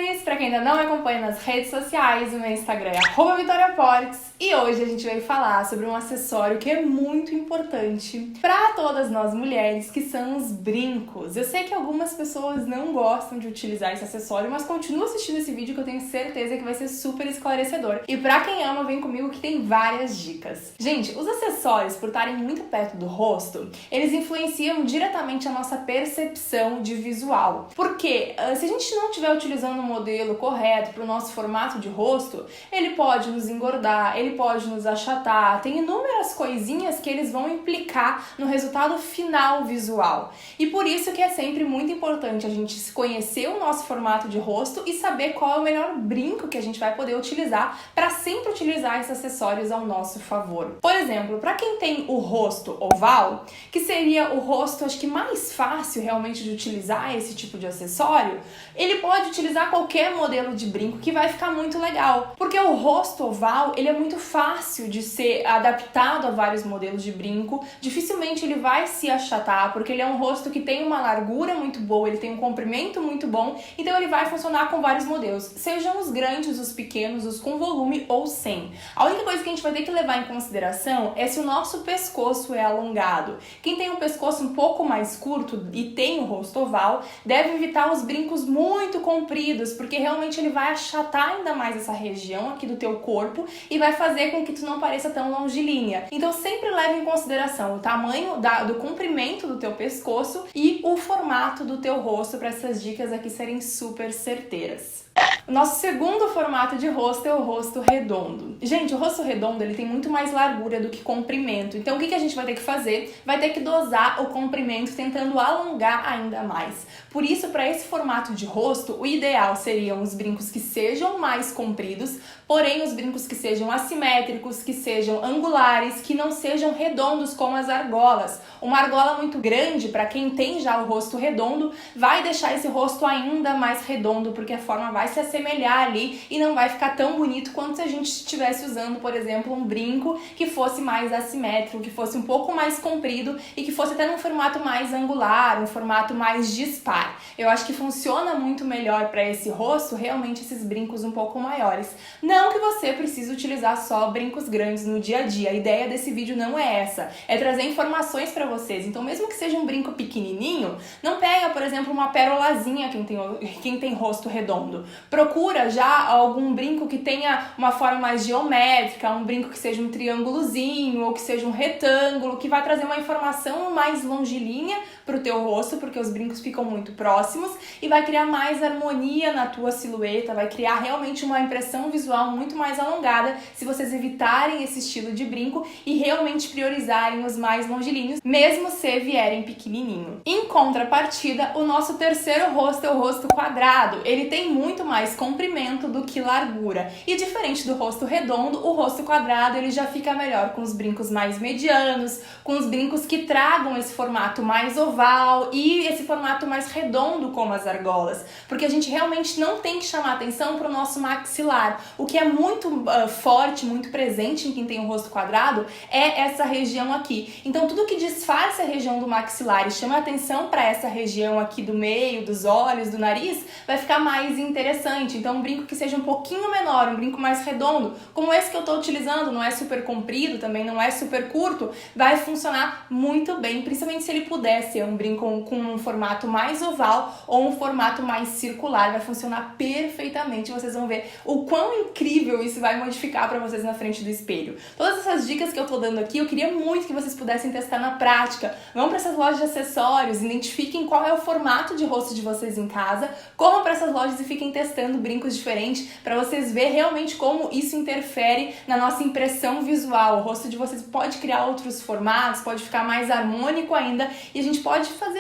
amores! Pra quem ainda não me acompanha nas redes sociais, o meu Instagram é @VitoriaPortes e hoje a gente vai falar sobre um acessório que é muito importante pra todas nós mulheres, que são os brincos. Eu sei que algumas pessoas não gostam de utilizar esse acessório, mas continua assistindo esse vídeo que eu tenho certeza que vai ser super esclarecedor. E pra quem ama, vem comigo que tem várias dicas. Gente, os acessórios, por estarem muito perto do rosto, eles influenciam diretamente a nossa percepção de visual. Porque se a gente não estiver utilizando o modelo correto para o nosso formato de rosto, ele pode nos engordar, ele pode nos achatar, tem inúmeras coisinhas que eles vão implicar no resultado final visual. E por isso que é sempre muito importante a gente conhecer o nosso formato de rosto e saber qual é o melhor brinco que a gente vai poder utilizar para sempre utilizar esses acessórios ao nosso favor. Por exemplo, para quem tem o rosto oval, que seria o rosto acho que mais fácil realmente de utilizar esse tipo de acessório, ele pode utilizar qualquer modelo de brinco que vai ficar muito legal, porque o rosto oval ele é muito fácil de ser adaptado a vários modelos de brinco, dificilmente ele vai se achatar, porque ele é um rosto que tem uma largura muito boa, ele tem um comprimento muito bom, então ele vai funcionar com vários modelos, sejam os grandes, os pequenos, os com volume ou sem. A única coisa que a gente vai ter que levar em consideração é se o nosso pescoço é alongado. Quem tem um pescoço um pouco mais curto e tem o rosto oval, deve evitar os brincos muito compridos, porque realmente ele vai achatar ainda mais essa região aqui do teu corpo e vai fazer com que tu não pareça tão longilínea. Então sempre leve em consideração o tamanho do comprimento do teu pescoço e o formato do teu rosto para essas dicas aqui serem super certeiras. O nosso segundo formato de rosto é o rosto redondo. Gente, o rosto redondo ele tem muito mais largura do que comprimento. Então o que a gente vai ter que fazer? Vai ter que dosar o comprimento tentando alongar ainda mais. Por isso, para esse formato de rosto, o ideal seriam os brincos que sejam mais compridos, porém os brincos que sejam assimétricos, que sejam angulares, que não sejam redondos como as argolas. Uma argola muito grande, para quem tem já o rosto redondo, vai deixar esse rosto ainda mais redondo, porque a forma vai se assemelhar ali e não vai ficar tão bonito quanto se a gente estivesse usando, por exemplo, um brinco que fosse mais assimétrico, que fosse um pouco mais comprido e que fosse até num formato mais angular, um formato mais dispar. Eu acho que funciona muito melhor para esse rosto realmente esses brincos um pouco maiores. Não que você precise utilizar só brincos grandes no dia a dia, a ideia desse vídeo não é essa, é trazer informações para vocês. Então mesmo que seja um brinco pequenininho, não pega, por exemplo, uma pérolazinha quem tem rosto redondo. Procura já algum brinco que tenha uma forma mais geométrica, um brinco que seja um triângulozinho ou que seja um retângulo, que vai trazer uma informação mais longilínea para o teu rosto, porque os brincos ficam muito próximos e vai criar mais harmonia na tua silhueta, vai criar realmente uma impressão visual muito mais alongada se vocês evitarem esse estilo de brinco e realmente priorizarem os mais longilíneos, mesmo se vierem pequenininho. Em contrapartida, o nosso terceiro rosto é o rosto quadrado. Ele tem muito mais comprimento do que largura. E diferente do rosto redondo, o rosto quadrado ele já fica melhor com os brincos mais medianos, com os brincos que tragam esse formato mais oval e esse formato mais redondo como as argolas, porque a gente realmente não tem que chamar atenção para o nosso maxilar. O que é muito forte, muito presente em quem tem o rosto quadrado é essa região aqui. Então tudo que disfarça a região do maxilar e chama atenção para essa região aqui do meio, dos olhos, do nariz, vai ficar mais interessante. Então um brinco que seja um pouquinho menor, um brinco mais redondo, como esse que eu estou utilizando, não é super comprido, também não é super curto, vai funcionar muito bem, principalmente se ele puder ser um brinco com um formato mais oval ou um formato mais circular, vai funcionar perfeitamente. Vocês vão ver o quão incrível isso vai modificar para vocês na frente do espelho. Todas essas dicas que eu tô dando aqui, eu queria muito que vocês pudessem testar na prática. Vão para essas lojas de acessórios, identifiquem qual é o formato de rosto de vocês em casa, corram para essas lojas e fiquem testando brincos diferentes para vocês verem realmente como isso interfere na nossa impressão visual. O rosto de vocês pode criar outros formatos, pode ficar mais harmônico ainda e a gente pode fazer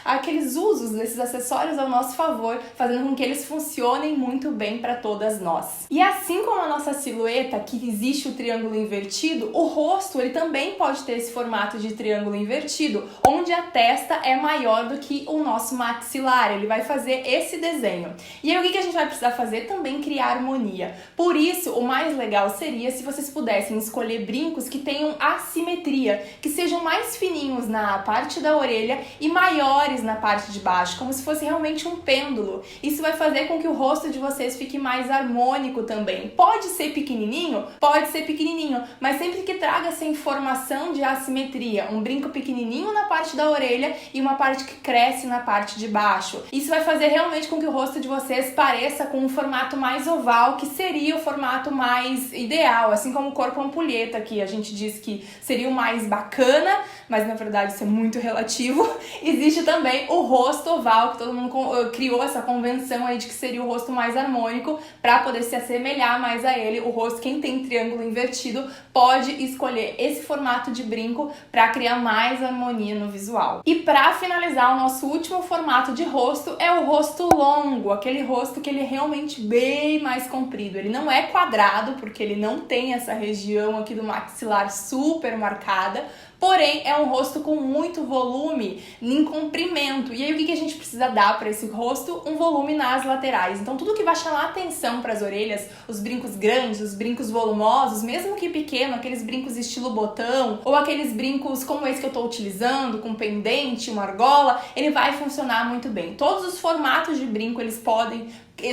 aqueles usos desses acessórios ao nosso favor, fazendo com que eles funcionem muito bem para todas nós. E assim como a nossa silhueta, que existe o triângulo invertido, o rosto ele também pode ter esse formato de triângulo invertido, onde a testa é maior do que o nosso maxilar, ele vai fazer esse desenho. E aí o que a a gente vai precisar fazer também criar harmonia. Por isso, o mais legal seria se vocês pudessem escolher brincos que tenham assimetria, que sejam mais fininhos na parte da orelha e maiores na parte de baixo, como se fosse realmente um pêndulo. Isso vai fazer com que o rosto de vocês fique mais harmônico também. Pode ser pequenininho? Pode ser pequenininho, mas sempre que traga essa informação de assimetria, um brinco pequenininho na parte da orelha e uma parte que cresce na parte de baixo. Isso vai fazer realmente com que o rosto de vocês pareça com um formato mais oval, que seria o formato mais ideal, assim como o corpo ampulheta, que a gente diz que seria o mais bacana, mas na verdade isso é muito relativo. Existe também o rosto oval, que todo mundo criou essa convenção aí de que seria o rosto mais harmônico, para poder se assemelhar mais a ele. O rosto, quem tem triângulo invertido, pode escolher esse formato de brinco para criar mais harmonia no visual. E para finalizar, o nosso último formato de rosto é o rosto longo, aquele rosto que ele é realmente bem mais comprido. Ele não é quadrado, porque ele não tem essa região aqui do maxilar super marcada, porém é um rosto com muito volume em comprimento. E aí o que a gente precisa dar para esse rosto? Um volume nas laterais. Então tudo que vai chamar atenção para as orelhas, os brincos grandes, os brincos volumosos, mesmo que pequeno, aqueles brincos estilo botão, ou aqueles brincos como esse que eu estou utilizando, com pendente, uma argola, ele vai funcionar muito bem. Todos os formatos de brinco, eles podem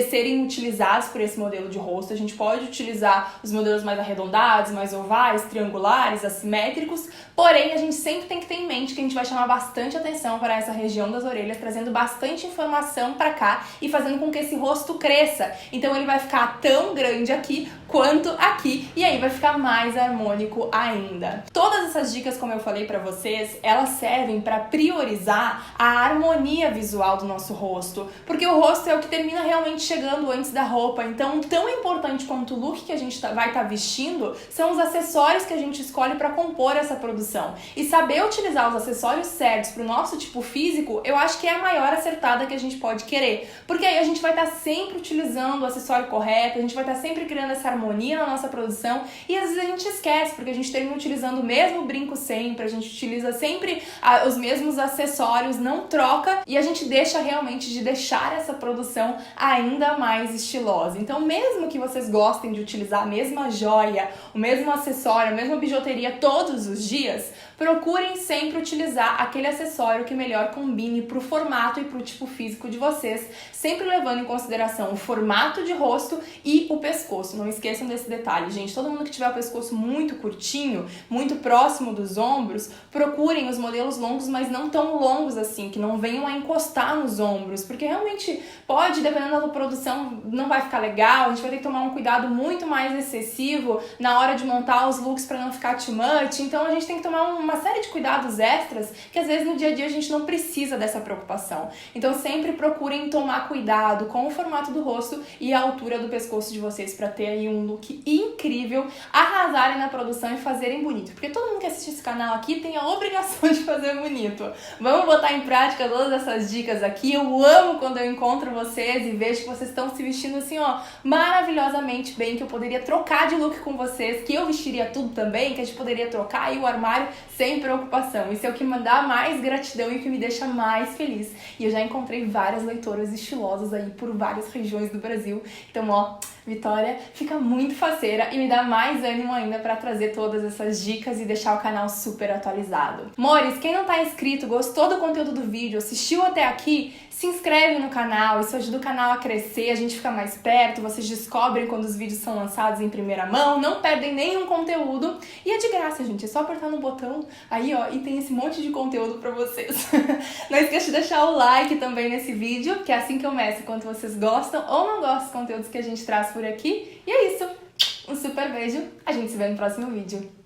serem utilizados por esse modelo de rosto. A gente pode utilizar os modelos mais arredondados, mais ovais, triangulares, assimétricos, porém a gente sempre tem que ter em mente que a gente vai chamar bastante atenção para essa região das orelhas, trazendo bastante informação para cá e fazendo com que esse rosto cresça. Então ele vai ficar tão grande aqui quanto aqui, e aí vai ficar mais harmônico ainda. Todas essas dicas, como eu falei para vocês, elas servem para priorizar a harmonia visual do nosso rosto, porque o rosto é o que termina realmente chegando antes da roupa. Então, tão importante quanto o look que a gente vai estar vestindo são os acessórios que a gente escolhe para compor essa produção. E saber utilizar os acessórios certos para o nosso tipo físico, eu acho que é a maior acertada que a gente pode querer, porque aí a gente vai estar sempre utilizando o acessório correto, a gente vai estar sempre criando essa harmonia na nossa produção, e às vezes a gente esquece, porque a gente termina utilizando o mesmo brinco sempre, a gente utiliza sempre os mesmos acessórios, não troca, e a gente deixa realmente de deixar essa produção ainda mais estilosa. Então, mesmo que vocês gostem de utilizar a mesma joia, o mesmo acessório, a mesma bijuteria todos os dias, procurem sempre utilizar aquele acessório que melhor combine para o formato e para o tipo físico de vocês, sempre levando em consideração o formato de rosto e o pescoço. Não esqueçam desse detalhe, gente. Todo mundo que tiver o pescoço muito curtinho, muito próximo dos ombros, procurem os modelos longos, mas não tão longos assim, que não venham a encostar nos ombros, porque realmente pode, dependendo da produção, não vai ficar legal. A gente vai ter que tomar um cuidado muito mais excessivo na hora de montar os looks para não ficar too much. Então a gente tem que tomar uma série de cuidados extras que às vezes no dia a dia a gente não precisa dessa preocupação. Então sempre procurem tomar cuidado com o formato do rosto e a altura do pescoço de vocês para ter aí um look incrível, arrasarem na produção e fazerem bonito. Porque todo mundo que assiste esse canal aqui tem a obrigação de fazer bonito. Vamos botar em prática todas essas dicas aqui. Eu amo quando eu encontro vocês e vejo que vocês estão se vestindo assim, ó, maravilhosamente bem, que eu poderia trocar de look com vocês, que eu vestiria tudo também, que a gente poderia trocar aí o armário sem preocupação. Isso é o que me dá mais gratidão e o que me deixa mais feliz. E eu já encontrei várias leitoras estilosas aí por várias regiões do Brasil. Então, ó, Vitória fica muito faceira e me dá mais ânimo ainda para trazer todas essas dicas e deixar o canal super atualizado. Mores, quem não tá inscrito, gostou do conteúdo do vídeo, assistiu até aqui, se inscreve no canal, isso ajuda o canal a crescer, a gente fica mais perto, vocês descobrem quando os vídeos são lançados em primeira mão, não perdem nenhum conteúdo e é de graça, gente, é só apertar no botão aí, ó, e tem esse monte de conteúdo pra vocês. Não esqueça de deixar o like também nesse vídeo, que é assim que eu mestro quanto vocês gostam ou não gostam dos conteúdos que a gente traz por aqui. E é isso, um super beijo, a gente se vê no próximo vídeo.